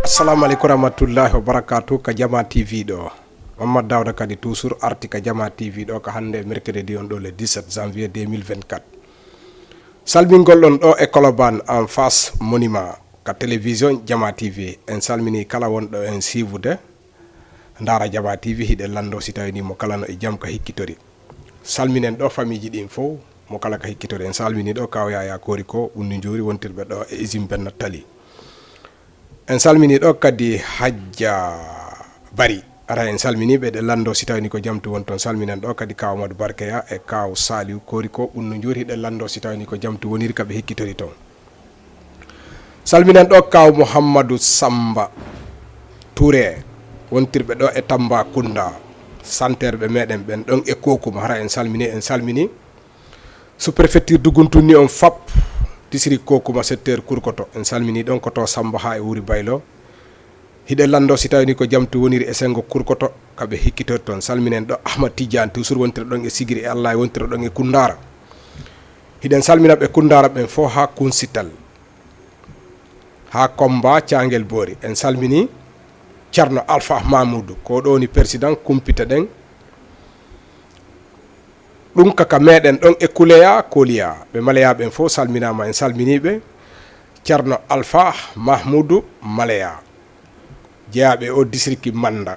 Assalamu alaikum warahmatullahi wabarakatuh ka Diama TV do Mamadou Dawda kadi toujours arti ka Diama TV do ka hande mercredi on do le 17 janvier 2024 salmingol on do e Colobane en face monument ka télévision Diama TV en salmini kala won do en sivude ndara Diama TV hide lando si tawni mo kala no e jam ka hikkitori salminen do famiji din fo mo kala ka hikkitori en salmini do kawyaya koriko undi jori wontirbe do e usine benna Tali en salmini do kadi hajja bari ara en salmini be de lando si tawni ko jamtu won ton salminen do kadi kaw Madou Barkeya e kaw Saliou koriko unno jori de lando si tawni ko jamtu woniri kabe hikkitori ton salminen do kaw Mouhamadou Samba Touré wontirbe do e Tamba Kunda santerbe meden ben don e kokuma hara en salmini sous préfecture duguntuni on fap tisiri kokuma secteur kurkoto en salmini don ko to Samba ha e wuri baylo hide lando si tawni ko jamtu woniri e sengo kurkoto kabe hikkitor ton salminen do Ahmad Tidiane toujours wontira don e sigiri e Allah wontira don e Kundara hiden salmina be Kundara ben fo ha kunsital ha komba tiangel bori en salmini Cerno Alpha Mamoudou ko do ni président kumpita den dum kaka meden don e kuleya koliya be malaya ben fo salminama en salmini be Cerno Alpha Mahmoudou Malaya jeyabe o district Manda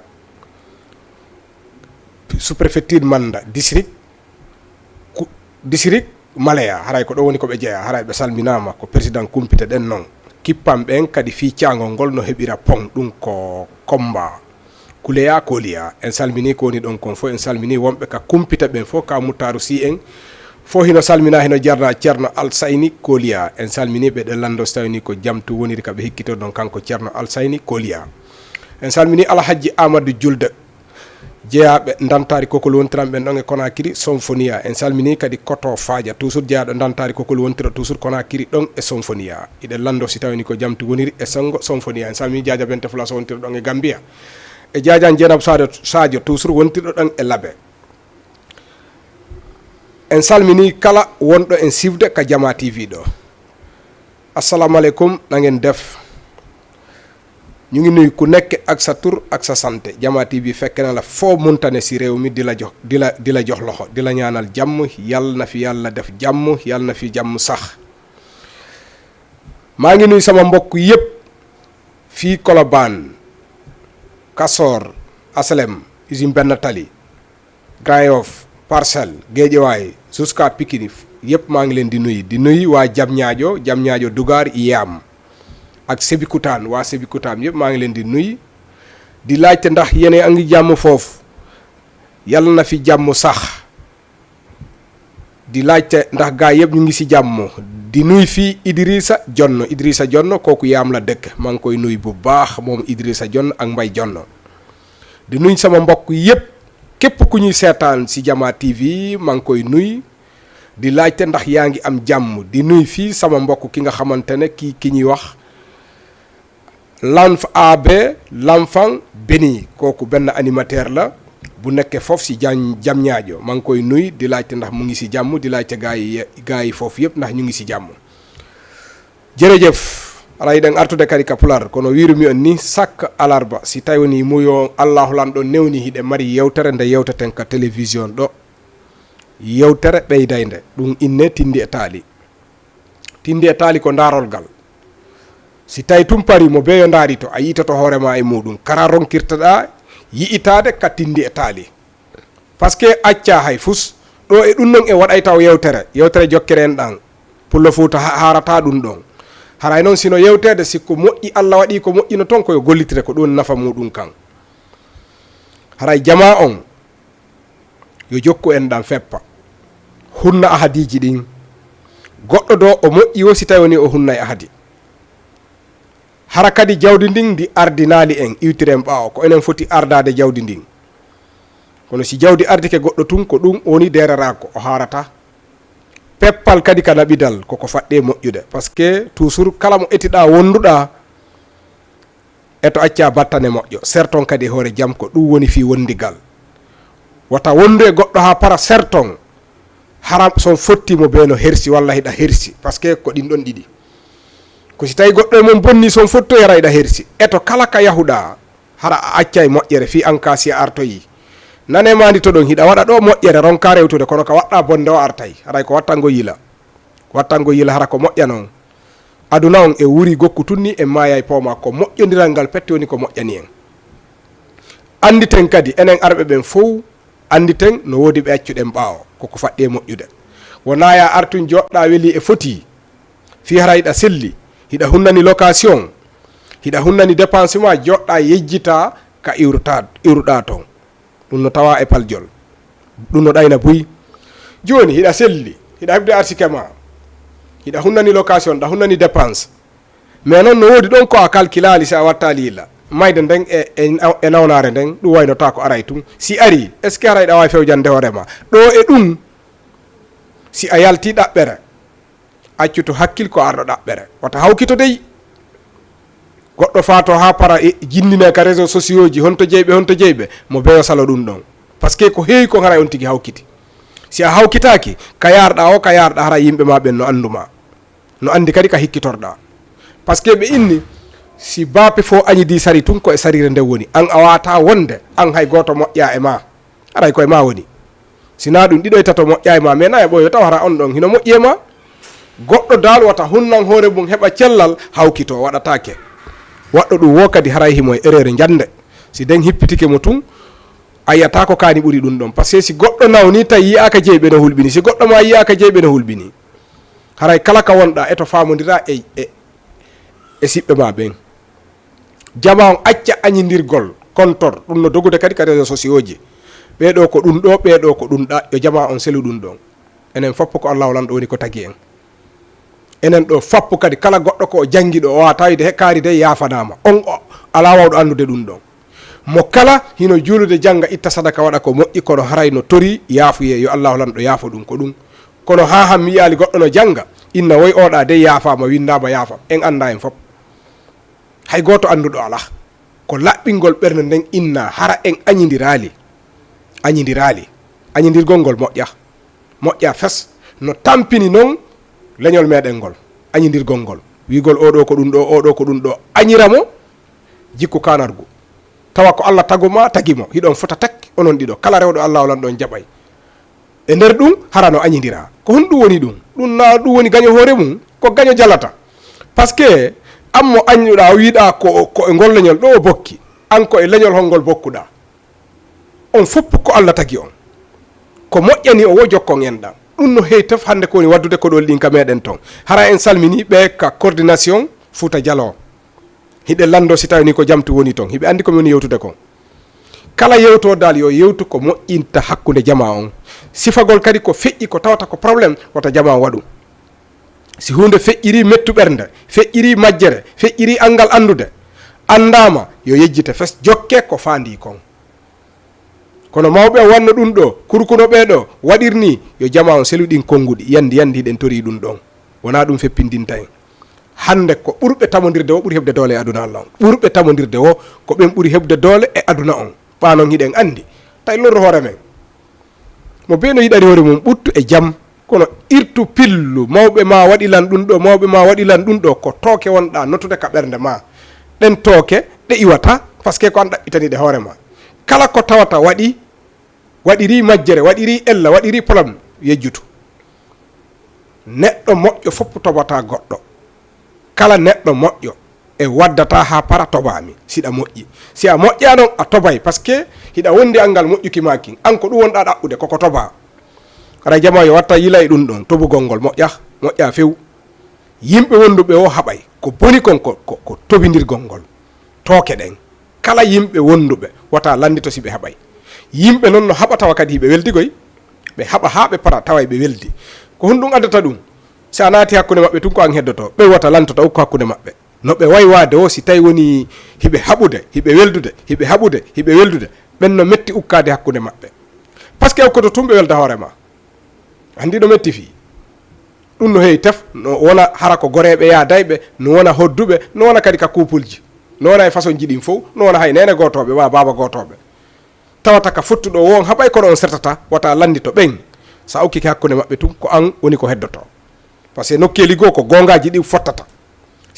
sous préfecture Manda district Malaya haray ko do woni ko be jeya haray be salminama ko président kumpita den non kippam ben kadi fi ciangol gol no hebira pong dum ko komba kuleya koliya en salmini ko ni don kon fo en salmini wombe ka kumpita ben fo ka mutaru si en fo hino salmina hino jarna Cerno Alsayni koliya en salmini be de lando stawni ko jamtu woniri ka be hikkito don kanko Cerno Alsayni koliya en salmini Alhaji Amadou Julde jeyabe ndantari kokol wontram ben don e Konakiri Symphonia en salmini kadi koto faaja toujours jeyaado ndantari kokol wontira toujours Konakiri don e Symphonia ide lando si tawni ko jamtu woniri e sango Symphonia en salmini jaaja ben tefla so wontira don e Gambia e jaajan jenab sadio toujours wontiro dan e labe en salmini kala wondo en sivde ka Diama TV do assalamu alaikum na ngeen def ñu ngi nuy ku nekk ak sa tur ak sa santé Diama TV fekk na la fo muntane si réew mi dila jox loxo dila ñaanal jàmm yàlla na fi yàlla def jàmm yàlla na fi jàmm sax maa ngi nuy sama mbokk yépp fii Colobane Kasor Aslem usine benn Tali Grand Yoff Parcelles Guédiawaye jusqu'à Pikine yépp maa ngi leen di nuyu waa Diamniadio Dougar Iyam ak Sébikotane waa Sébikotane yépp maa ngi leen di nuyu di laajte ndax yene a ngi jàmm foofu yàlla na fi jàmm sax di laajte ndax gaa yépp ñu ngi si jàmm di nuy fii Idrissa Jonno kooku yaam la dëkk maa ngi koy nuy bu baax moom Idrissa Jonno ak Mbay Jonno di nuy sama mbokk yépp képp ku ñuy seetaan si Diama TV maa ngi koy nuy di laajte ndax yaa ngi am jàmm di nuy fii sama mbokk ki nga xamante ne ki ñuy wax l'enfant béni kooku benn animateur la bu nekkee foofu si Diamniadio maa ngi koy nuy di laajte ndax mu ngi si jàmm di laajte gaa yi foofu yëpp ndax ñu ngi si jàmm jërëjëf alay den artude kadi ka pular kono wirumi on ni sakka alarba si tawi woni muyo allahu lan ɗo newni hiɗe mari yewtere nde yewteten ka télévision ɗo yewtere ɓeydayde ɗum inne Tindi e Tali ko darolgal si tawi tum pari mo beyo daari to a yitoto hoorema e muɗum kara ronkirtaɗa yi'itade ka Tindi e Tali par ce que acca hay fus ɗo e ɗum non e waɗay taw yewtere jokkiren ɗan pullo Fouta harata ɗum ɗon haray noon sino yewtede sikko moƴƴi Allah waɗi ko moƴƴino toon koyo gollitire ko ɗon nafa muɗum kan haray jama on yo jokku en ɗan feppa hunna ahadiji ɗin goɗɗo do o moƴƴi o si tawi woni o hunnay ahadi hara kadi jawdi ndin ndi ardinali en iwtiren ɓaawo ko enen foti ardade jawdi ndin kono si jawdi ardike goɗɗo tun ko ɗum woni derarako o harata peppal kadi ka naɓidal koko faɗɗe moƴƴude par ce que toujours kala mo etiɗa wonduɗa eto acca battane moƴƴo serton kadi hoore jaam ko ɗum woni fi wondigal wata wondu e goɗɗo ha para serton haram son fottimo be no hersi walla hiɗa hersi par ce que ko ɗin ɗon ɗiɗi ko si tawi goɗɗo e mon bonni son fottoye rayɗa hersi eto kala ka yahuɗa hara a accay moƴƴere fi an ka si a artoyi nane mandi to ɗon hiɗa waɗa ɗo moƴƴere ronka rewtude kono ka waɗɗa bonde o artay haray ko wattango yila hara ko moƴƴa noon aduna on e wuri gokku tunni e maya e pawma ko moƴƴodiral ngal petti woni ko moƴƴani en anditen kadi enen arɓe ɓen fof anditen no wodi ɓe accuɗen ɓaawo koko faɗɗi e moƴƴude wona ya artun joɗɗa weeli e foti fi hara hiɗa selli hiɗa hunnani location hiɗa hunnani dépensement joɗɗa yejjita ka iwruɗa ton ɗum no tawa e paljol ɗum no ɗayna buy joni hiɗa selli hiɗa hebde arsike ma hiɗa hunnani location ɗa hunnani dépense mais noon no wodi ɗon ko a calculali si a wattali yilla mayde nden e nawnare nden ɗum waynota ko aray tun si ari est ce que arayɗa wawi fewjande hoorema ɗo e ɗum si a yalti ɗaɓɓere accuto hakkil ko arɗo ɗaɓɓere wata hawkito dey goɗɗo fato ha para jinnine ka réseau sociaux ji honto jeyɓe mo beyo salo ɗum ɗon par ce que ko heewi ko haray on tigui hawkiti si a hawkitaki ka yarɗa hara yimɓe ma ɓen no anduma no andi kadi ka hikkitorɗa par ce que ɓe inni si bape fo añidi sari tun ko e sarire nde woni an a wata wonde an hay goto moƴƴa e ma aray koye ma woni sina ɗum ɗiɗo e tato moƴƴa e ma mais na e ɓoyo taw hara on ɗon hino moƴƴi e ma goɗɗo dal wata hunnan hoore mum heɓa cellal hawkito waɗatake waɗɗo ɗum wo kadi haray himo e erreur jande si den hippitike mo tun a yiyata ko kani ɓuuri ɗum ɗon par ce que si goɗɗo nawni tawi yiyaka jeyɓe no hulɓini si goɗɗo ma yiyaka jeyɓe no hulɓini haray kala ka wonɗa eto famodira e siɓɓe ma ɓen jama on acca añidirgol kontor ɗum no dogude kadi ka réseau sociaux ji ɓeɗo ko ɗum ɗo ɓeɗo ko ɗum ɗa yo jama on selu ɗum ɗon enen foppo ko allah walanɗo woni ko tagui en enen ɗo fappu kadi kala goɗɗo ko o jangguiɗo o wawa tawide hekkari de yafanama on o ala wawɗo andude ɗum ɗon mo kala hino juulude jangga itta sadaka waɗa ko moƴƴi kono haray no tori yaafuye yo allah walanɗo yaafo ɗum ko ɗum kono ha ham mi yiyali goɗɗo no jangga inna woy oɗa de yaafama windama yaafam en anda en fop hay goto anduɗo ala ko laɓɓingol ɓerde nden inna hara en añidirali añidirgol ngol moƴƴa fes no tampini noon leñol meɗen ngol añidirgol ngol wigol oɗo ko ɗum ɗo oɗo ko ɗum ɗo añiramo jikku kanargu tawa ko allah taguma tagimo hiɗon fota tak onon ɗiɗo kala rewɗo allah walan ɗon jaɓay e nder ɗum hara no añidira ko hon ɗum woni ɗum na ɗum woni gaño hoore mum ko gaño jalata par ce que an mo añƴuɗa wiiɗa ko e ngol leñol ɗo o bokki an ko e leñol holngol bokkuɗa on fopp ko allah tagi on ko moƴƴani o wo jokkon en ɗam ɗum no heewi tef hannde ko woni waddude koɗol ɗin ka meɗen toon hara en salmini ɓe ka coordination Fouta Dialo hiɓe lando si tawi ni ko jamtu woni toon hiɓe andi komi woni yewtude kon kala yewtodal yo yewtu ko moƴƴinta hakkude jama on sifagol kadi ko feƴƴi ko tawata ko probléme wata jama waɗu si hunde feƴƴiri mettu ɓernde feƴƴiri majjere feƴƴiri angal andude andama yo yejjite fes jokke ko fandi kon kono mawɓe wanno ɗum ɗo kurkuno ɓeɗo waɗirni yo jama on seluɗin konguɗi yandi ɗen tori ɗum ɗon wona ɗum feppindinta en hande ko ɓurɓe tamodirde o ɓuuri hebde doole e aduna allah on ɓurɓe tamodirde o ko ɓen ɓuuri hebde doole e aduna on ɓanon hiɗen andi tawi lorro hoore men mo be no yiɗani hoore mum ɓuttu e jaam kono irtu pillu mawɓe ma waɗilan ɗum ɗo ko tooke wonɗa notude ka ɓernde ma ɗen tooke ɗe iwata par ce que ko an ɗaɓɓitaniɗe hoore ma kala ko tawata waɗiri majjere waɗiri ella waɗiri problème yejjutu neɗɗo moƴƴo fopp toɓata goɗɗo kala neɗɗo moƴƴo e waddata ha para toɓami siɗa moƴƴi si a moƴƴa noon a toɓay par ce que hiɗa wondi angal moƴƴuki makin an ko ɗum wonɗa ɗaɓɓude koko toɓa ara jama yo watta yila e ɗum ɗon toɓugol ngol moƴƴa few yimɓe wonduɓe o haɓay ko boni kon ko toɓidirgol ngol tooke ɗen kala yimɓe wonduɓe wata landito si ɓe haɓay yimɓe noon no haɓa tawa kadi hiɓe weldigoy ɓe haɓa ha ɓe para tawa ɓe weldi ko hon ɗum addata ɗum si a naati hakkude maɓɓe tun ko an heddoto ɓe wata lantoto ukko hakkude maɓɓe no ɓe waywade o si tawi woni hiɓe haɓude hiɓe weldude hiɓe haɓude hiɓe weldude ɓen no metti ukkade hakkude maɓɓe par ce que okkoto tun ɓe welda hoorema andi ɗo metti fi ɗum no heewi tef no wona hara ko goreɓe yaadayɓe no wona hodduɓe no wona kadi ka couple ji no wona e façon jiɗin fof no wona hay nene gotoɓe wa baba gotoɓe tawata ka fottuɗo won haɓay kono on sertata wata landito ɓen sa ukkiki hakkude maɓɓe tun ko an woni ko heddoto par ce que nokkeli goo ko gongaji ɗi fottata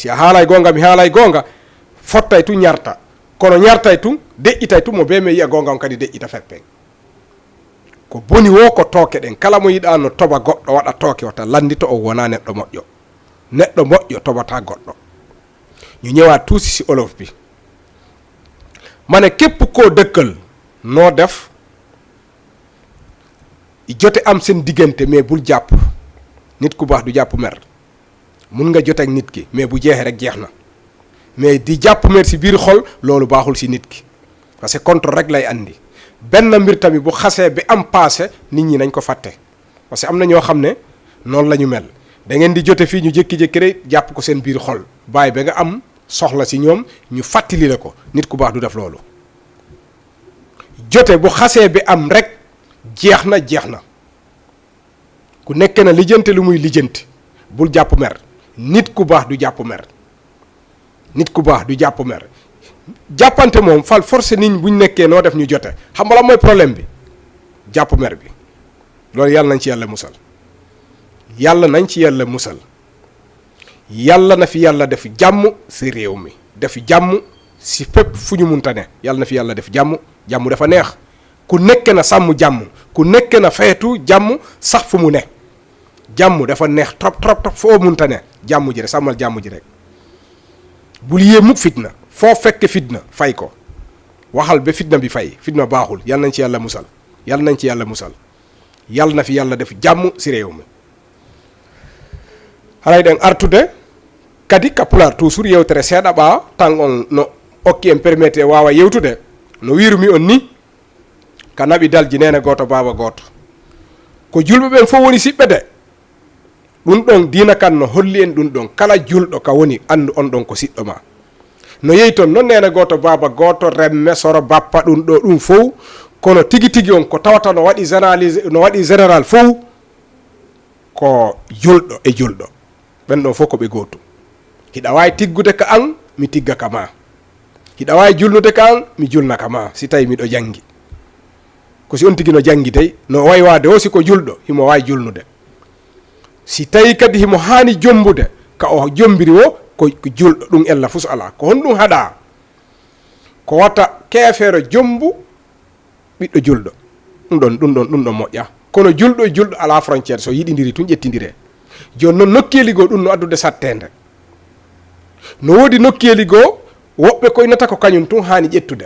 si a haalay gonga mi haalay gonga fottay tu ñarta kono ñartay tu deƴƴitay tu mo be me yiya gonga on kadi deƴƴita feppen ko boni wo ko tooke ɗen kala mo yiɗa no toba goɗɗo waɗa tooke wata landito o wona neɗɗo moƴƴo tobata goɗɗo ñu ñëwaat tuuti si olof bi ma ne képp koo dëkkal noo def jote am seen diggante mais bul jàpp nit ku baax du jàpp mer mun nga jote ak nit ki mais bu jeexee rek jeex na mais di jàpp mer si biir xol loolu baaxul si nit ki parce que contre rek lay andi benn mbir tamit bu xasee bi am passé nit ñi nañ ko fàtte parce que am na ñoo xam ne noonu la ñu mel da ngeen di jote fii ñu jékki-jékki rek jàpp ko seen biir xol bàyyi ba nga am soxla si ñoom ñu fàttali la ko nit ku baax du def loolu jote bu xasee bi am rek jeex na ku nekk na lijjante lu muy lijjanti bul jàpp mer nit ku baax du jàpp mer jàppante moom fal forcé nit ñi buñ nekkee noo def ñu jote xam nga la mooy problème bi jàpp mer bi loolu yàlla nañ ci yàlla musal yàlla na fi yàlla def jàmm si réew mi def jàmm si fépp fu ñu munta ne yàlla na fi yàlla def jàmm dafa neex ku nekk na sàmm jàmm ku nekk na feetu jàmm sax fu mu ne jàmm dafa neex trop foo munta ne jàmm ji rek sàmmal jàmm ji rek bul yee mukk fitna foo fekk fitna fay ko waxal ba fitna bi fay fitna baaxul yàlla nañ ci yàlla musal yàlla na fi yàlla def jàmm si réew mi haray ɗen artude kadi kappular toujours yewtere seeɗa ɓa tan on no okki en permetté wawa yewtude no wirumi on ni ka naɓi dalji nene goto baba goto ko julɓe ɓen fof woni siɓɓe de ɗum ɗon dina kan no holli en ɗum ɗon kala julɗo ka woni andu on ɗon ko siɗɗo ma no yehi toon noon nene goto baba goto remme soro bappa ɗum ɗo ɗum fof kono tigi on ko tawata no waɗi général fof ko julɗo e julɗo ɓen ɗon fof ko ɓe gootum hiɗa wawi tiggude ka an mi tigga ka ma hiɗa wawi julnude ka an mi julna ka ma si tawi miɗo jangi ko si on tigi no jangi dey no waywade o siko julɗo himo wawi julnude si tawi kadi himo hani jombude ka o jombiri o ko julɗo ɗum ella fus ala ko honɗum haɗa ko watta keefeero jombu ɓiɗɗo julɗo ɗum ɗon moƴƴa kono julɗo e julɗo ala frontiére so yiɗidiri tun ƴettidire joni noon nokkeli goo ɗum no addude sattede no woodi nokkeli goo woɓɓe koynata ko kañum tun hani ƴettude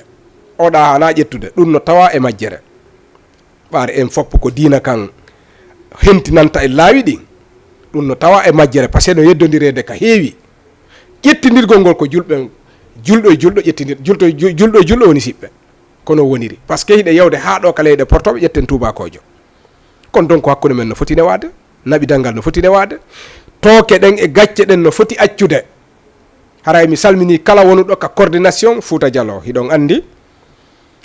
oɗa hana ƴettude ɗum no tawa e majjere ɓaare en foppo ko diina kan hentinanta e laawi ɗin ɗum no tawa e majjere par ce que no yeddodirede ka heewi ƴettidirgol ngol ko julɗo e julɗo ƴettidir julɗo e julɗo woni siɓɓe kono woniri par ce que hiɗe yewde ha ɗo ka leyɗe portoɓe ƴetten tubakojo kono donc hakkude men no foti newade naɓi dangal no foti newade tooke ɗen e gacce ɗen no foti accude haray mi salmini kala wonuɗo ka coordination Fouta Dialo hiɗon andi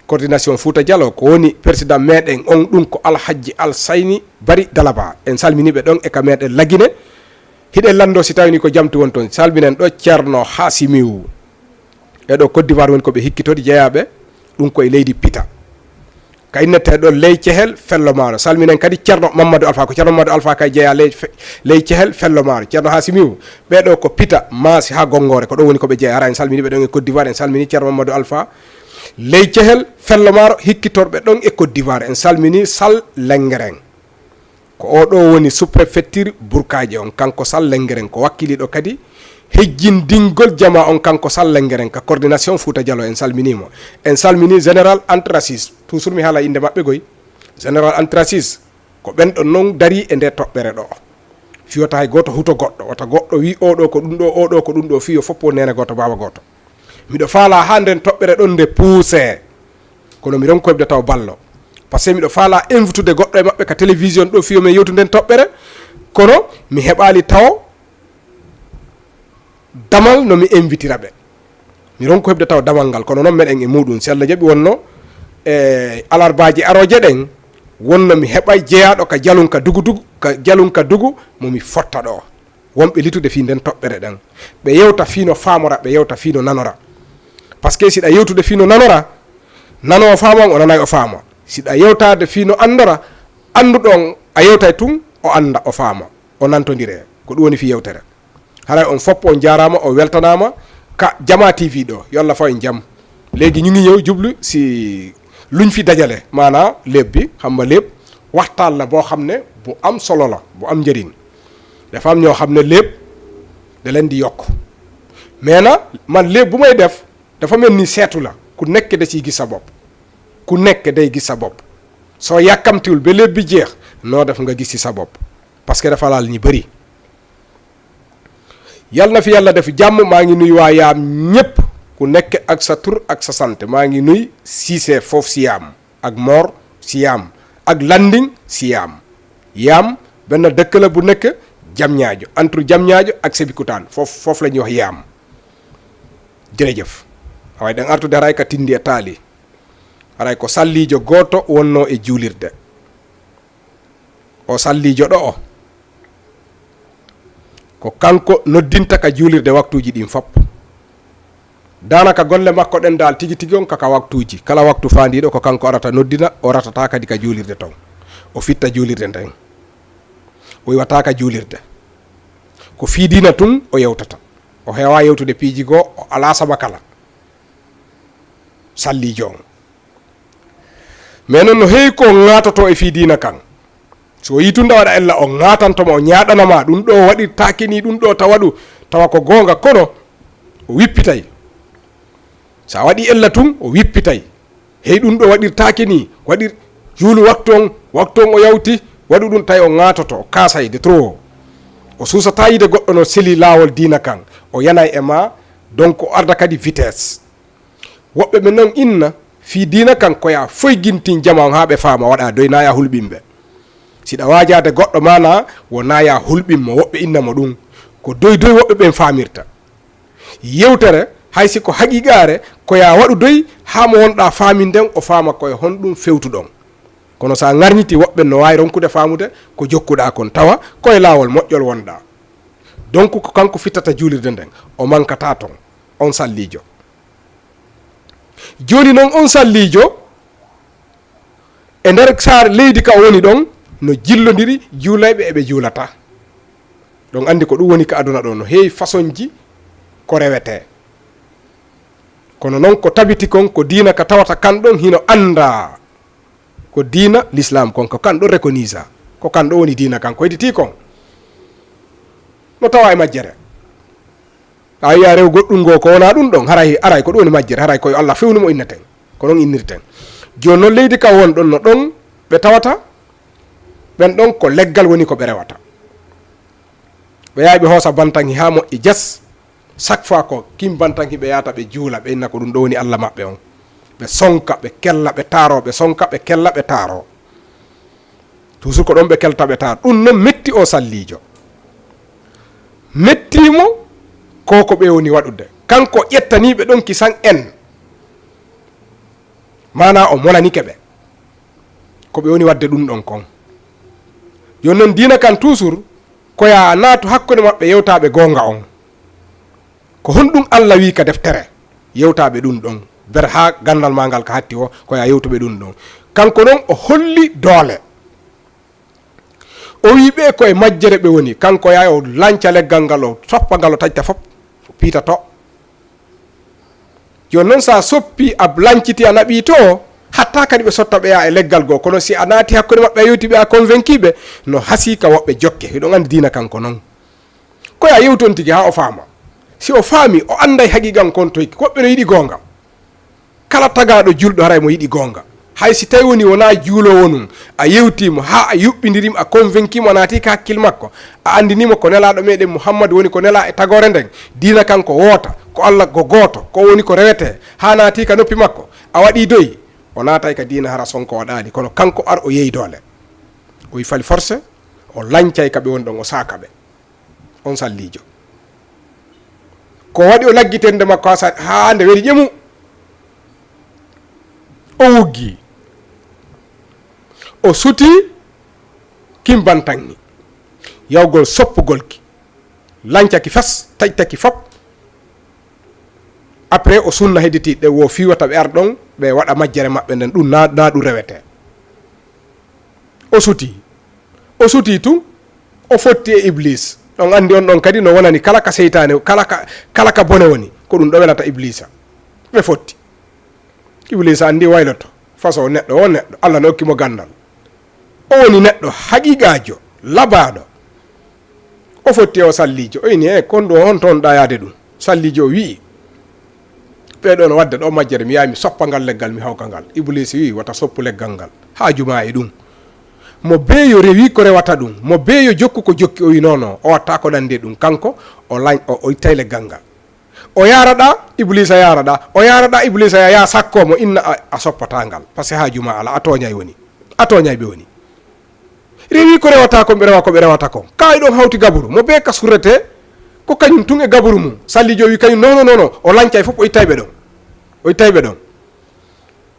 coordination Fouta Dialo ko woni président meɗen on ɗum ko alhaji alsayni bari dalaba en salminiɓe ɗon e ka meɗen lagine hiɗen lando si tawini ko jamtu won toon salminen ɗo ceerno hasimiw eɗo Côte d'Ivoire woni koɓe hikkitode jeeyaɓe ɗum koye leydi Pita ka innete ɗo ley cehel fello maaro salminen kadi ceerno Mamadou Alpha ko ceerno Mamadou Alpha kay jeeya ley cehel fello maaro ceerno hasimiw ɓeɗo ko Pita maasi ha gongore ko ɗo woni koɓe jeeya ara en salmini ɓe ɗon e Côte d'Ivoire en salmini ceerno Mamadou Alpha ley cehel fello maaro hikkitorɓe ɗon e Côte d'Ivoire en salmini Sall Lengeren ko oɗo woni sous-préfecture Bourkaje on kanko Sall Lengeren ko wakkiliɗo kadi hejjindingol jama on kanko Sall Lengeren ka coordination Fouta Dialo en salminimo en salmini général Antracis toujours mi haala inde maɓɓe goy général Antracis ko ɓen ɗon noon dari e nde toɓɓere ɗo fiyota hay goto huto goɗɗo wata goɗɗo wi oɗo ko ɗum ɗo oɗo ko ɗum ɗo fiyo foppo nene goto baba goto miɗo faala ha nden toɓɓere ɗon nde puuse kono mi ronko hebde taw ballo par ce que miɗo faala invitude goɗɗo e maɓɓe ka télévision ɗo fiyo min yewtu nden toɓɓere kono mi heɓali taw damal no mi invitira ɓe mi ronko hebde taw damal ngal kono noon meɗen e muɗum si Allah jaaɓi wonno e alarbaji aroje ɗen wonno mi heɓay jeeyaɗo ka jalunka dugu momi fotta ɗo wonɓe litude fi nden toɓɓere ɗen ɓe yewta fino famora ɓe yewta fino nanora par ce que siɗa yewtude fino nanora nanowo faama o nanay o faama siɗa yewtade fino andora anduɗon a yewtay tun o anda o faama o nantodire ko ɗum woni fi yewtere haray on fopp on jaarama o weltanama ka Diama TV ɗo yo Allah faw en jaam. léegi ñu ngi ñëw jublu si luñ fi dajale maanaam léeb bi xam nga léeb waxtaan la boo xam ne bu am solo la bu am njëriñ dafa am ñoo xam ne léeb da leen di yokk mais na man léeb bu may def dafa mel ni seetu la ku nekk da ciy gis sa bopp ku nekk day gis sa bopp soo yàkkamtiwul ba léeb bi jeex noo def nga gis ci sa bopp parce que dafa laal ñi bëri. yal na fi yàlla def jàmm. maa ngi nuy waa yaam ñépp ku nekk ak sa tur ak sa sant. maa ngi nuy Cissé foofu si yaam ak Mor si yaam ak Landing si yaam. yaam benn dëkk la bu nekk Diamniadio entre Diamniadio ak Sébikotane foofu la ñuy wax yaam. jërëjëf waaye dan artude haray ka Tindi e Tali haray ko sallijo goto wonno e juulirde o sallijo ɗo o ko kanko noddinta ka juulirde waktuji ɗin fop danaka golle makko ɗen dal tigi tigi on kaka waktuji kala waktu fandiɗo ko kanko arata noddina o ratata kadi ka juulirde ton o fitta juulirde nden o yiwata ka juulirde ko fiidina tun o yewtata o heewa yewtude piiji goo o ala saba kala sallijo on mais noon no heewi ko ŋatoto e fiidina kan so yi tunda waɗa ella o ŋatantoma o ñaɗanama ɗum ɗo waɗirtake ni ɗum ɗo tawa ko gonga kono o wippitay sa waɗi ella tun o wippitay hey ɗum ɗo waɗirtake ni waɗir juulu waktu on o yawti waɗu ɗum tawi o ŋatoto o kasay de trop o susata yide goɗɗo no seli lawol dina kan o yanay e ma donc o arda kadi vitesse woɓɓe ɓe noon inna fi dina kan koya foygintin jama on ha ɓe faama waɗa doy naya hulɓinɓe siɗa wajade goɗɗo mana wonaya hulɓinmo woɓɓe innamo ɗum ko doy woɓɓe ɓen famirta yewtere hay siko haqiqare koya waɗu doy hamo wonɗa faminden o fama koye honɗum fewtuɗon kono sa garñiti woɓɓe no wawi ronkude famude ko jokkuɗa kon tawa koye lawol moƴƴol wonɗa donc ko kanko fittata juulirde nden o mankata ton on sallijo joni noon on sallijo e nder saare leydi ka woni ɗon no jillodiri juulayɓe eɓe juulata ɗon andi ko ɗum woni ka aduna ɗo no heewi façon ji ko rewete kono noon ko tabiti kon ko diina ka tawata kanɗon hino anda ko diina l'islam kon ko kanɗo reconisa ko kanɗo woni diina kan ko hedditi kon no tawa e majjere a yiya rew goɗɗum ngo ko wona ɗum ɗon aray ko ɗum woni majjere haray koye Allah fewnimo inneten ko noon innirten joni noon leydi ka won ɗon no ɗon ɓe tawata ɓen ɗon ko leggal woni ko ɓe rewata ɓe yawi ɓe hoosa bantanhi ha moƴƴi jas chaque fois ko kim bantanhi ɓe yahata ɓe juula ɓe inna ko ɗum ɗo woni Allah maɓɓe on ɓe sonka ɓe kella ɓe taaro ɓe sonka ɓe kella ɓe taaro toujours ko ɗon ɓe kelta ɓe taaro ɗum noon metti o sallijo mettimo ko ɓe woni waɗude kanko ƴettaniɓe ɗon kisan en mana o monanike ɓe ko ɓe woni wadde ɗum ɗon kon joni noon dina kan toujours koya naatu hakkude maɓɓe yewtaɓe gonga on ko honɗum Allah wi ka deftere yewtaɓe ɗum ɗon ber ha gandal ma ngal ka hatti o koya yewtuɓe ɗum ɗon kanko noon o holli doole o wi ɓe koye majjere ɓe woni kanko yaha o lanca leggal ngal o soppa ngal o taƴta fop piitato joni noon sa soppi a lanciti a naɓi to hatta kadi ɓe sotta ɓe yaha e leggal goo kono si a naati hakkude maɓɓe a yewtiɓe a convainquiɓe no hasika woɓɓe jokke hiɗon andi dina kanko noon koya yewton tigui ha o faama si o faami o anday haqiqan kon toyki woɓɓe no yiɗi gonga kala tagaɗo julɗo haray mo yiɗi gonga hay si tawi woni wona juulowo num a yewtimo ha a yuɓɓidirimo a convainquimo a naati ka hakkille makko a andinimo ko nelaɗo meɗen Mouhammadou woni ko nela e tagore nden dina kanko woota ko Allah ko goto ko woni ko rewete ha naati ka noppi makko a waɗi doyi o naatay ka dina hara sonko waɗali kono kanko ar o yeeyi doole o wi fali forcé o lancay kaɓe woni ɗon o sakaɓe on sallijo ko waɗi o laggitende makko ha nde weli ƴemu o wuggi o suti kimbantanni yawgol soppugolki lancaki fas taƴtaki fop après o sunna hedditiɗe wo fiwata ɓe ar ɗon ɓe waɗa majjere maɓɓe nden ɗum na ɗum rewete o suti tun o fotti e iblis ɗon andi on ɗon kadi no wonani kala ka seytane kala ka bone woni ko ɗum ɗo welata iblisa ɓe fotti. Iblisa andi wayloto façon neɗɗo o neɗɗo Allah no hokkimo gandal o woni neɗɗo haqiqajo labaɗo o fotti o sallijo o ini kon ɗo on toon ɗayade ɗum. Sallijo o wii ɓeɗo no wadde ɗo majjere mi yaha mi soppa ngal leggal mi hawka ngal. Iblisa wi wata soppu leggal ngal haajuma e ɗum. Mo beeyo rewi ko rewata ɗum, mo beeyo jokku ko jokki o wi nono o watta ko ɗande ɗum kanko o ittay leggal ngal o yaraɗa Iblisa yaraɗa o yaraɗa Iblisa ya sakkomo inna a soppata ngal par ce que haajuma ala a toñay woni a toñay ɓe woni rewi ko rewata ko ɓe rewa ko ɓe rewata ko kawi ɗon hawti gaburu mo be ka surrete ko kañum tun e gaburu mum. Sallijo wi kañum non o lancay fof o ittayɓe ɗon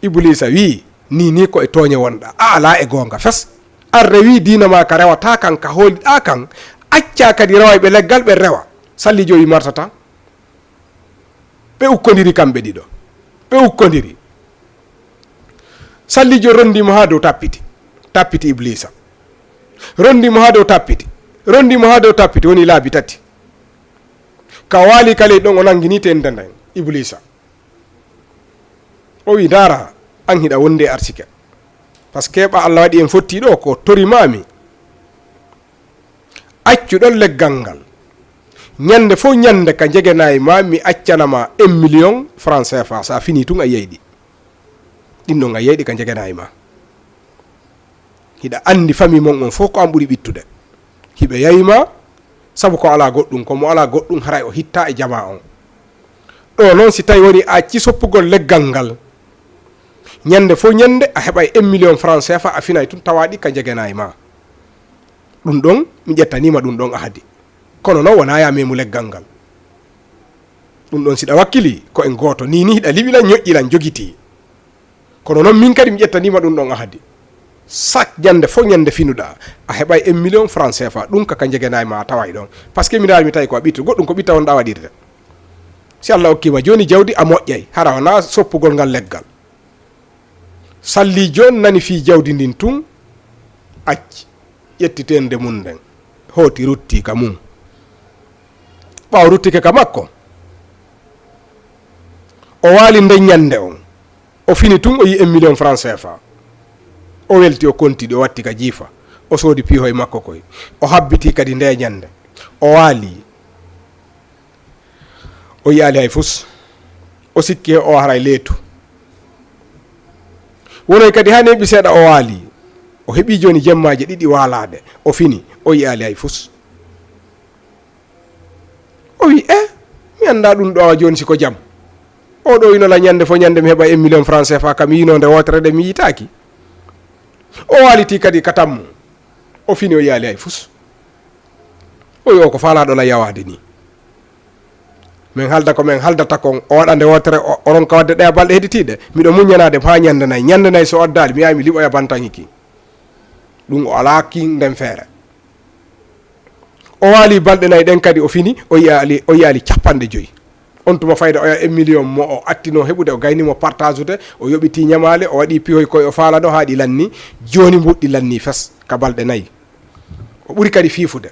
Iblisa wi ni ko e toñe wonɗa a ala e gonga fes ar rewi dina ma ka rewata kan ka holiɗa kan acca kadi rewayɓe leggal ɓe rewa. Sallijo wi martata ɓe ukkodiri kamɓe ɗiɗo ɓe ukkodiri. Sallijo rondimo ha dow tappiti Iblisa rondimo ha dow tappiti woni laabi tati ka waali kale ɗon o nangini tendenden Iblisa o wi dara an hiɗa wonde arsike par ce que ɓa Allah waɗi en fottiɗo ko torimami accuɗon leggal ngal ñande fof ñande ka jegenayi ma mi accanama 1 million franc CFA sa fini tun a yeyɗi ɗin ɗon a yeyɗi ka jegenayi ma. Hiɗa andi famille mon on fof ko an ɓuuri ɓittude hiɓe yayima sabu ko ala goɗɗum komo ala goɗɗum haray o hitta e jama on ɗo noon si tawi woni a acci soppugol leggal ngal ñande fof ñande a heɓay 1 million franc CFA a finay tun tawaɗi ka jegenayi ma. Ɗum ɗon mi ƴettanima ɗum ɗon ahadi kono noon wona ya memu leggal ngal. Ɗum ɗon siɗa wakkili ko en goto ni hiɗa liɓilan ñoƴƴilan jogiti kono noon min kadi mi ƴettanima ɗum ɗon ahadi sak ñande fof ñande finuɗa a heɓay 1 million franc CFA ɗum kaka jegenayi ma a taway ɗon par ce que mi daari mi tawi ko a ɓittu goɗɗum ko ɓitta wonɗa waɗirde. Si Allah hokkima joni jawdi a moƴƴay hara wona soppugol ngal leggal. Salli joni nani fi jawdi ndin tun acci ƴettitende mum nden hooti rutti ka mum ɓaw ruttike ka makko o waali nden ñande on o fini tun o yi 1 million franc CFA o welti o kontiɗi o watti ka jiifa o soodi piihoye makko koye o habbiti kadi nde ñande o waali o yiyaali hay fus o sikki o haray leetu wonoy kadi ha neɓi seeɗa o waali o heɓi joni jemmaji ɗiɗi waalade o fini o yiyaali hay fus o wi mi anda ɗum ɗo joni siko jaam o ɗo winola ñande fo ñande mi heɓa 1 million franc CFA kam yinode wotere de mi yitaki o waliti kadi katammu o fini o yaali hay fus o wi o ko faalaɗo la yawade ni min halda ko min haldata kon o waɗande wotere oron ka wadde ɗaya balɗe heɗitiɗe miɗo muñanade ha ñande nayyi so oddali mi yawi mi liɓoya bantan hiki ɗum o ala ki nden feere o waali balɗe nayyi ɗen kadi o fini o yiyaali 50 on tuma fayda o ya 1 million mo o attino heɓude o gaynimo partageude o yoɓiti ñamale o waɗi pihoy koye o faalaɗo ha ɗi lanni joni mbuɗɗi lanni fes ka balɗe nayyi o ɓuuri kadi fiifude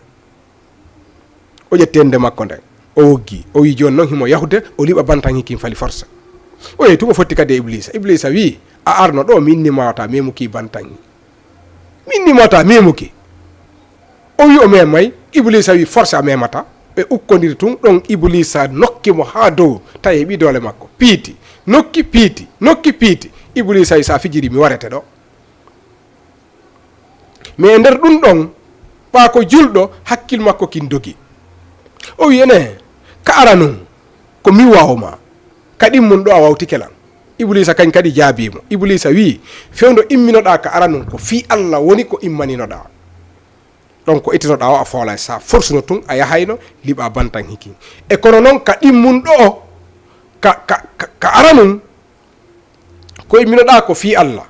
o ƴettende makko nden o woggi o wi joni noon himo yahude o liɓa bantan hikkim fali force o yeyi tuma fotti kadi e Iblisa wi a arno ɗo mi innimawata memuki bantanhi mi innimawata memuki o wi o memay Iblisa wi force a memata ɓe ukkodiri tun ɗon Iblisa nokkimo ha dow tawi heɓi dole makko piiti nokki piiti Iblisa wi sa fijiri mi warete ɗo mais nder ɗum ɗon ɓa ko julɗo hakkil makko kin dogi o wi ene ka ara nun ko mi wawma kaɗin mum ɗo a wawtike lan Iblisa kañ kadi jaabimo Iblisa wi fewdo imminoɗa ka ara nun ko fi Allah woni ko immaninoɗa ɗon ko ittinoɗa o a foolay sa forsuno tun a yahayno liɓa bantan hiki e kono noon ka ɗimmun ɗo ka ara nun ko imminoɗa ko fi Allah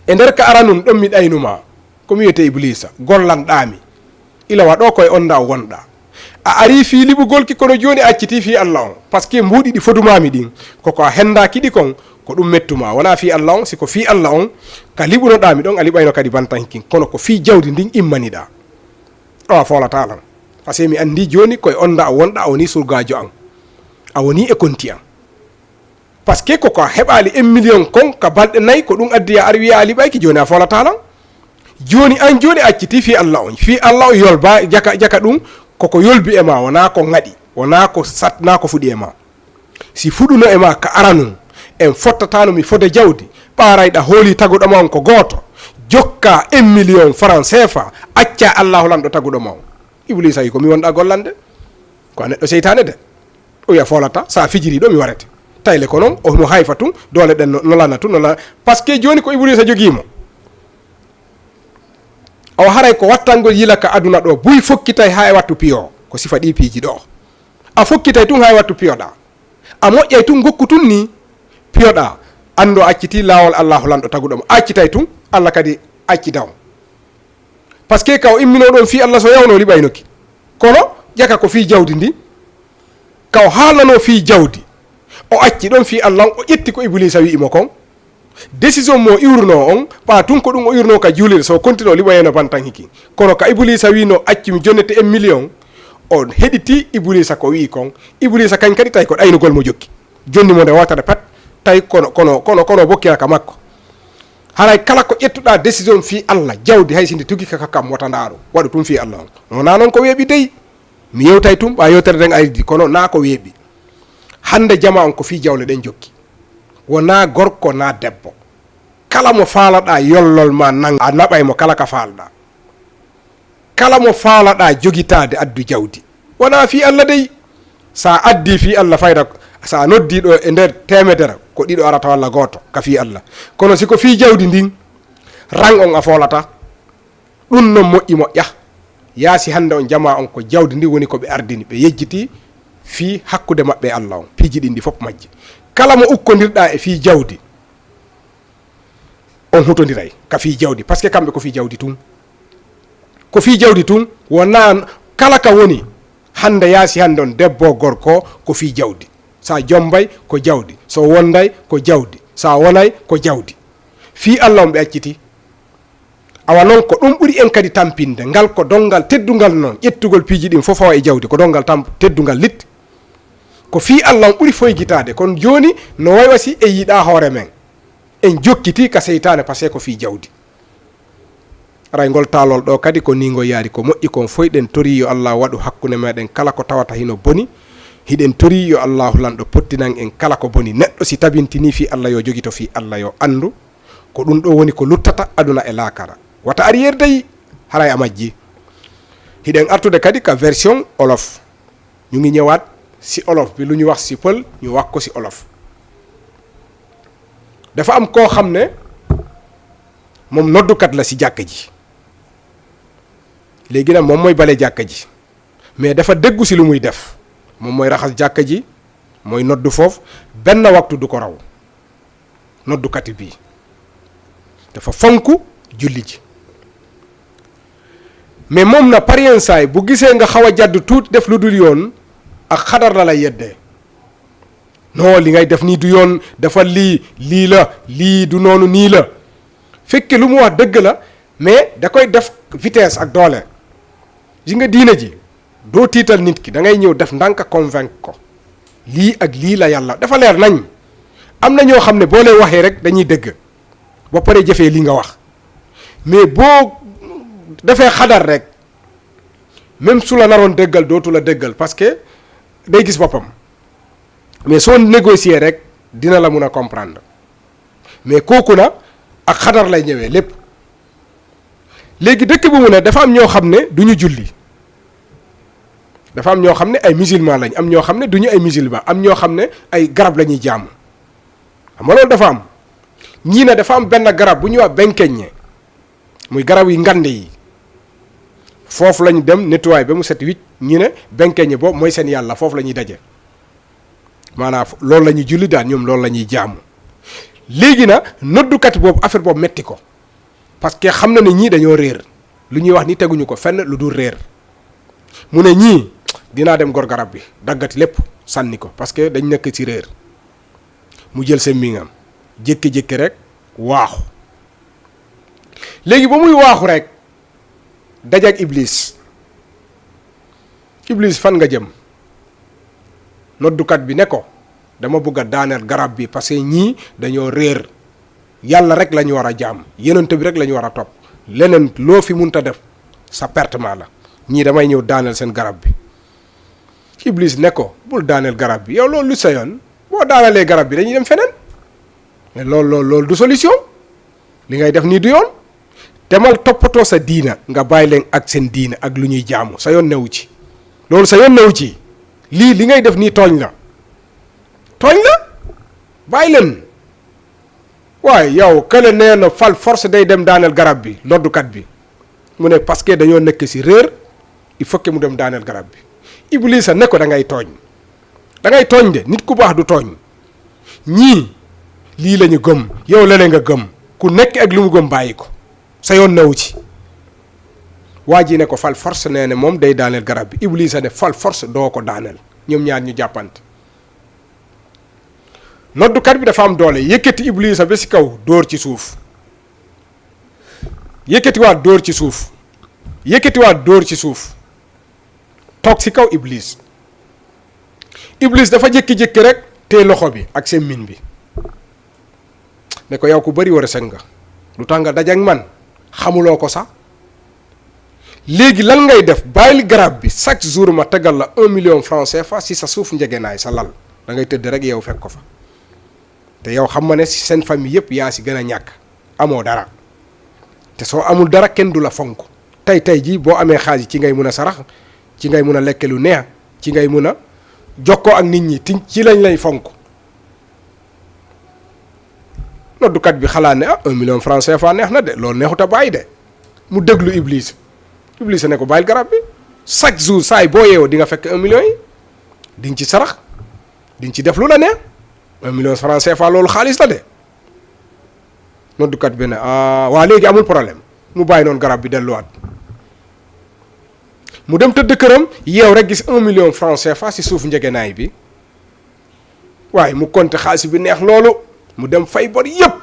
e nder ka ara nun ɗon mi ɗaynuma ko mi wiyete Iblisa gollanɗami ilawa ɗo koye on da wonɗa a ari fi liɓugol ki kono joni acciti fi Allah on par ce que mbuɗi ɗi fodumami ɗin koko a hendaki ɗi kon ko ɗum mettuma wona fi Allah on siko fi Allah on ka liɓunoɗami ɗon a liɓayno kadi bantan hikkin kono ko fi jawdi ndin immaniɗa a folata lan par ce que mi andi joni koye onda a wonɗa a woni surgajo an a woni e konti an par ce que koko heɓali 1 million kon ka balɗe nayyi ko ɗum addi a ari wiya a liɓayki joni a folata lan joni an joni acciti fi Allah o yolba jaka ɗum koko yolbi e ma wona ko ŋaɗi wona ko satna ko fuɗi e ma si fuɗuno e ma ka aranum en fottatano mi fode jawdi ɓarayɗa hooli taguɗoma on ko goto jokka 1 million franc CFA acca allahu lanɗo taguɗoma on iblisa wi komi wonɗa gollande ko a neɗɗo seytane de o wiya folata sa fijiri ɗo mi warete tayle ko noon omo hayfa tun dole ɗen nolana tun nola par ce que joni ko iblisa joguimo o haray ko wattangol yilaka aduna ɗo buy fokkitay ha e wattu piyo ko sifa ɗi piiji ɗo a fokkitay tun ha e wattu piyoɗa a moƴƴay tun gokku tun ni piyoɗa ando acciti lawol allahu lanɗo taguɗoma accitay tun allah kadi accitaw par ce que kaw immino ɗon fi allah so yawno liɓaynoki kono ƴaka ko fi jawdi ndi kaw haalano fi jawdi o acci ɗon fi allah o ƴetti ko iblisa wi'imo kon décision mo iwruno on ɓa tun ko ɗum o iwruno ka juulire so continue o liɓayeno bantan hiki kono ka iblisa wino accimi jonnete 1 million on heɗiti iblisa ko wi kon iblisa kañ kadi tawi ko ɗaynugol mo jokki jonni mo nde wotata pat tawi kono bokkira ka makko haray kala ko ƴettuɗa décision fi allah jawdi hay sinde tugi kaka kam wotandaɗo waɗu tum fi allah on wona noon ko weeɓi dey mi yewtay tum ɓa yewtere nden aydi kono na ko weeɓi hande jama on ko fi jawle ɗen jokki wona gorko na debbo kala mo faalaɗa yollol ma nang a naɓaymo kala ka faalɗa kala mo faalaɗa jogitade addu jawdi wona fi allah dey sa addi fi allah fayda sa noddiɗo e nder temedere ko ɗiɗo arata walla goto ka fi allah kono siko fi jawdi ndin rang on a folata ɗum non moƴƴi moƴƴa yaasi hande on jama on ko jawdi ndi woni koɓe ardini ɓe yejjiti fi hakkude mabɓe e allah on piiji ɗin ɗi fof majji kala mo ukkodirɗa e fi jawdi on hutodiray ka fi jawdi par ce que kamɓe ko fi jawdi tun ko fi jawdi tun wona kala ka woni hande yaasi hande on debbo gorko ko fi jawdi sa jombay ko jawdi so wonday ko jawdi sa wonay ko jawdi fi allah on ɓe acciti awa noon ko ɗum ɓuuri en kadi tampinde ngal ko dongal teddungal noon ƴettugol piiji ɗin fof fawa e jawdi ko dongal teddungal litti ko fi allah on ɓuuri foygitade kono joni no way wasi e yiiɗa hoore men en jokkiti ka seytane par ce que ko fi jawdi aray ngol taalol ɗo kadi ko ni ngo yaari ko moƴƴi kon foyɗen tori yo allah waɗu hakkude meɗen kala ko tawata hino boni hiɗen tori yo allahu lanɗo pottinan en kala ko boni neɗɗo si tabintini fi allah yo jogui to fi allah yo andu ko ɗum ɗo woni ko luttata aduna e laakara wata arriére dayi haray a majji hiɗen artude kadi ka version olof ñu ngi ñëwaat si olof bi lu ñu wax si pël ñu wax ko si olof dafa am koo xam ne moom noddukat la si jàkka ji léegi nag moom mooy bale jàkka ji mais dafa déggu si lu muy def moom mooy raxas jàkka ji mooy noddu foofu benn waxtu du ko raw noddukati bii dafa fonk julli ji mais moom na parien saay bu gisee nga xaw a jàdd tuuti def lu dul yoon ak xadar la lay yeddee non li ngay def nii du yoon dafa lii la lii du noonu nii la fekke lu mu wax dëgg la mais da koy def vitesse ak doole ji nga diine ji doo tiital nit ki da ngay ñëw def ndànk convaincre ko lii ak lii la yàlla dafa leer nañ am na ñoo xam ne boo leen waxee rek dañuy dëgg ba pare jëfee li nga wax mais boo defee xadar rek même su la naroon dëggal dootu la dëggal parce que day gis boppam mais soo négocier rek dina la mun a comprendre mais kooku na ak xadar lay ñëwee lépp léegi dëkk bu mu ne dafa am ñoo xam ne du ñu julli dafa am ñoo xam ne ay musulman lañ am ñoo xam ne du ñu ay musulman am ñoo xam ne ay garab la ñuy jaamu xam nga loolu dafa am ñii ne dafa am benn garab bu ñuy wax benkeñe muy garab yi ngande yi foofu lañu dem nettoyer ba mu set wicc ñi ne benkeñe boobu mooy seen yàlla foofu la ñuy daje maanaam loolu la ñuy julli daal ñoom loolu la ñuy jaamu léegi na noddukat boobu affaire boobu metti ko parce que xam na ne ñii dañoo réer lu ñuy wax ni teguñu ko fenn lu dul réer mu ne ñii dinaa dem gor garab bi daggati lépp sànni ko parce que dañ nekk ci réer mu jël seen mingam jékki-jékki rek waaxu léegi ba muy waaxu rek dajak iblis Iblis fan nga jëm noddukat bi ne ko dama bëgg a daaneel garab bi parce que ñii dañoo réer yàlla rek la ñu war a jaam yonent bi rek la ñu war a topp leneen loo fi munta def sa pertement la ñii damay ñëw daaneel seen garab bi Iblis ne ko bul daaneel garab bi yow loolu lu sa yoon boo daaneelee garab bi dañuy dem feneen mais loolu du solution li ngay def nii du yoon demal toppatoo sa diina nga bàyyi leen ak seen diina ak lu ñuy jaamu sa yoon newu ci loolu sa yoon newu ci lii li ngay def nii tooñ la bàyyi leen waaye yow kële nee na fal force day dem daaneel garab bi noddukat bi mu ne parce que dañoo nekk ci réer il faut que mu dem daaneel garab bi Iblis a ne ko da ngay tooñ de nit ku baax du tooñ ñii lii la ñu gëm yow leneen nga gëm ku nekk ak lu mu gëm bàyyi ko sa yoon newu ci waa ji ne ko fal force nee ne moom day daaneel garab bi Iblis a ne fal force doo ko daaneel ñoom ñaar ñu jàppante noddukat bi dafa am doole yëkkati Iblis a ba ci kaw dóor ci suuf yëkkatiwaat dóor ci suuf yëkkatiwaat dóor ci suuf toog ci kaw Iblis dafa jékki-jékki rek te loxo bi ak semmiñ bi ne ko yow ku bari war a sëg nga lu tax nga dajak man xamuloo ko sax léegi lan ngay def bàyyil garab bi chaque jour ma tegal la 1 million francs CFA si sa suuf njegenaay sa lal da ngay tëdd rek yow fekk ko fa te yow xam nga ne si seen famille yëpp yaa si gën a ñàkk amoo dara te soo amul dara kenn du la fonk tey jii boo amee xaalis ci ngay mun a sarax ci ngay mun a lekke lu neex ci ngay mun a jokkoo ak nit ñi ci lañ lay fonk noddukat bi xalaat ne 1 million francs CFA neex na de loolu neexut a bàyyi de mu déglu Iblis ne ko bàyyil garab bi chaque jour saay boo yeewoo di nga fekk 1 million yi di nga ci sarax di nga ci def lu la neex 1 million francs CFA loolu xaalis la de noddukat bi ne waa léegi amul problème mu bàyyi noonu garab bi delluwaat mu dem tëdd këram yeew rek gis 1 million francs CFA si suuf njegenaay bi waaye mu compter xaalis bi neex loolu mu dem fay bor yëpp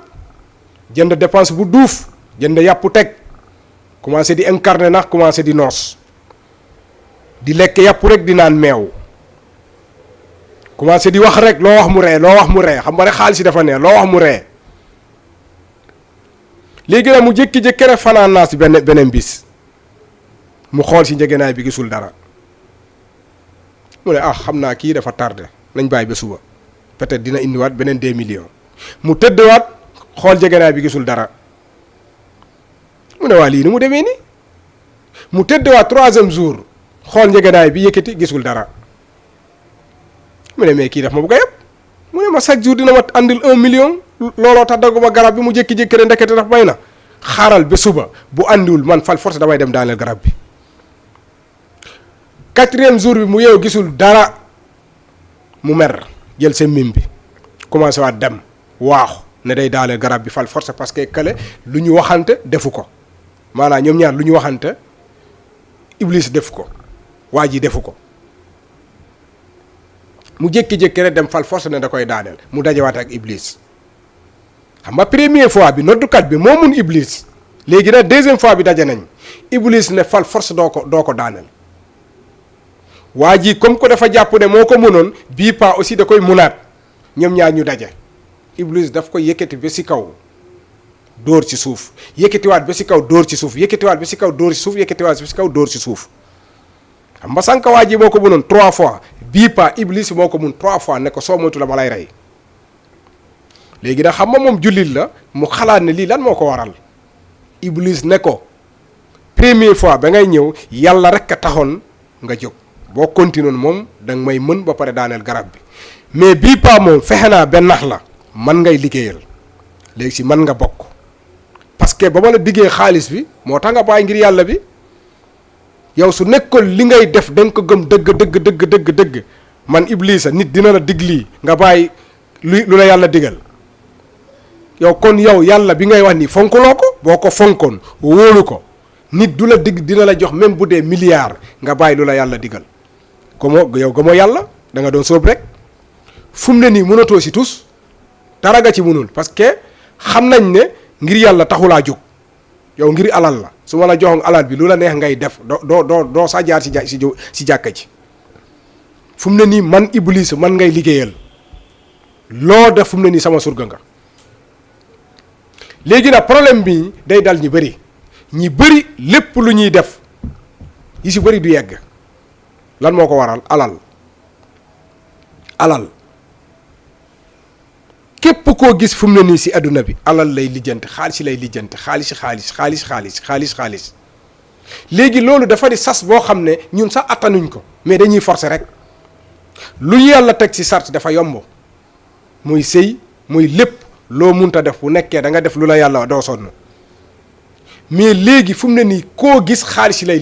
jënd dépense bu duuf jënd yàpp teg commencé di incarner nag commencé di noos di lekk yàpp rek di naan meew commencé di wax rek loo wax mu ree xam nga rek xaalis yi dafa neex loo wax mu ree léegi nag mu jékki-jékki rek fanaan naa si beneen bis mu xool si njëgënaay bi gisul dara mu ne xam naa kii dafa tardé nañ bàyyi ba suba peut-être dina indiwaat beneen 2 millions mu tëddewaat xool njëgënaay bi gisul dara mu ne waa lii ni mu demee nii mu tëddewaat 3e jour xool njëgënaay bi yëkkati gisul dara mu ne mais kii daf ma bëgg a yëpp mu ne ma chaque jour dina ma andil 1 million looloo tax dagguma garab bi mu jékki-jékki rek ndekete daf may na xaaral ba suba bu andiwul man fal force damay dem daaneel garab bi 4e jour bi mu yeew gisul dara mu mer jël sa mim bi commencé waat dem waaxu ne day daaneel garab bi fal force parce que kale lu ñu waxante defu ko maanaam ñoom ñaar lu ñu waxante Iblis def ko waa ji defu ko mu jékki-jékki rek dem fal force ne da koy daaneel mu dajewaat ak Iblis xam nga première fois bi noddukat bi moo mun Iblis léegi nag 2e fois bi daje nañ Iblis ne fal force doo ko daaneel waa ji comme que dafa jàpp ne moo ko mënoon bii pas aussi da koy munaat ñoom ñaar ñu daje Iblis daf ko yëkkati ba si kaw dóor ci suuf yëkkatiwaat ba si kaw dóor ci suuf yëkkatiwaat ba si kaw dóor ci suuf yëkkatiwaat ba si kaw dóor ci suuf xam nga sànq waa ji moo ko mënoon 3 fois bii pas Iblis moo ko mun 3 fois ne ko soo moytu la ma lay rey léegi nag xam nga moom jullit la mu xalaat ne lii lan moo ko waral Iblis ne ko première fois ba ngay ñëw yàlla rek a taxoon nga jóg boo continué moom danga may mën ba pare daaneel garab bi mais bii pas moom fexe naa ba nax la man ngay liggéeyal léegi si man nga bokk parce que ba ma la diggee xaalis bi moo tax nga bàyyi ngir yàlla bi yow su nekkoon li ngay def da nga ko gëm dëgg man Iblis nit dina la dig lii nga bàyyi lu la yàlla digal yow kon yow yàlla bi ngay wax ni fonkuloo ko boo ko fonkoon wóolu ko nit du la dig dina la jox même bu dee milliard nga bàyyi lu la yàlla digal gëmoo yàlla da nga doon sóob rek fu mu ne nii mënatoo si tus dara nga ci mënul parce que xam nañ ne ngir yàlla taxulaa jóg yow ngir alal la su ma la joxoon alal bi lu la neex ngay def doo saa jaar si jàkka ji fu mu ne nii man Iblis man ngay liggéeyal loo def fu mu ne nii sama surga nga. léegi nag problème bi day dal ñi bëri lépp lu ñuy def yi si bëri du yegg lan moo ko waral alal képp koo gis fu mu ne nii si adduna bi alal lay lijjanti xaalis lay lijjanti xaalis léegi loolu dafa di sas boo xam ne ñun sax attanuñ ko mais dañuy forcer rek lu ñu yàlla teg si sart dafa yomb muy sëy muy lépp loo munta def bu nekkee da nga def lu la yàlla doo sonn mais léegi fu mu ne nii koo gis xaalis lay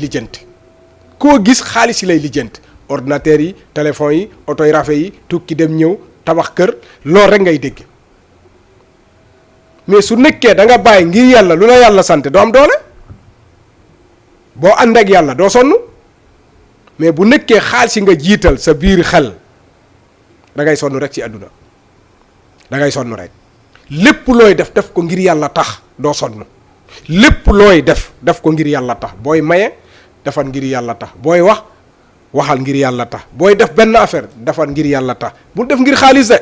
lijjanti ordinateur yi téléphone yi oto yi rafet yi tukki dem ñëw tabax kër loolu rek ngay dégg mais su nekkee da nga bàyyi ngir yàlla lu la yàlla sant doo am doole boo ànd ak yàlla doo sonn mais bu nekkee xaalis nga jiital sa biir xel da ngay sonn rek ci àdduna da ngay sonn rek lépp looy def ko ngir yàlla tax doo sonn lépp looy def ko ngir yàlla tax booy maye defal ngir yàlla tax booy waxal ngir yàlla tax booy def benn affaire defal ngir yàlla tax bu def ngir xaalis de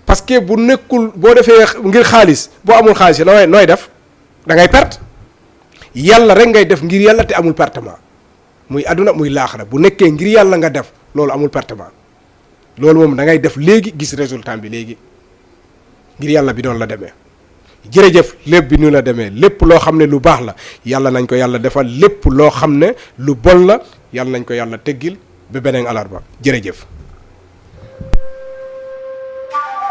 parce que bu nekkul boo defee ngir xaalis boo amul xaalis nooy def da ngay perte yàlla rek ngay def ngir yàlla te amul pertement muy àdduna muy laaxira bu nekkee ngir yàlla nga def loolu amul pertement loolu moom da ngay def léegi gis résultat bi léegi ngir yàlla bi doon la demee jërëjëf lépp bi nu la demee lépp loo xam ne lu baax la yàlla nañ ko yàlla defal lépp loo xam ne lu bon la yàlla nañ ko yàlla teggil ba beneen alarba jërëjëf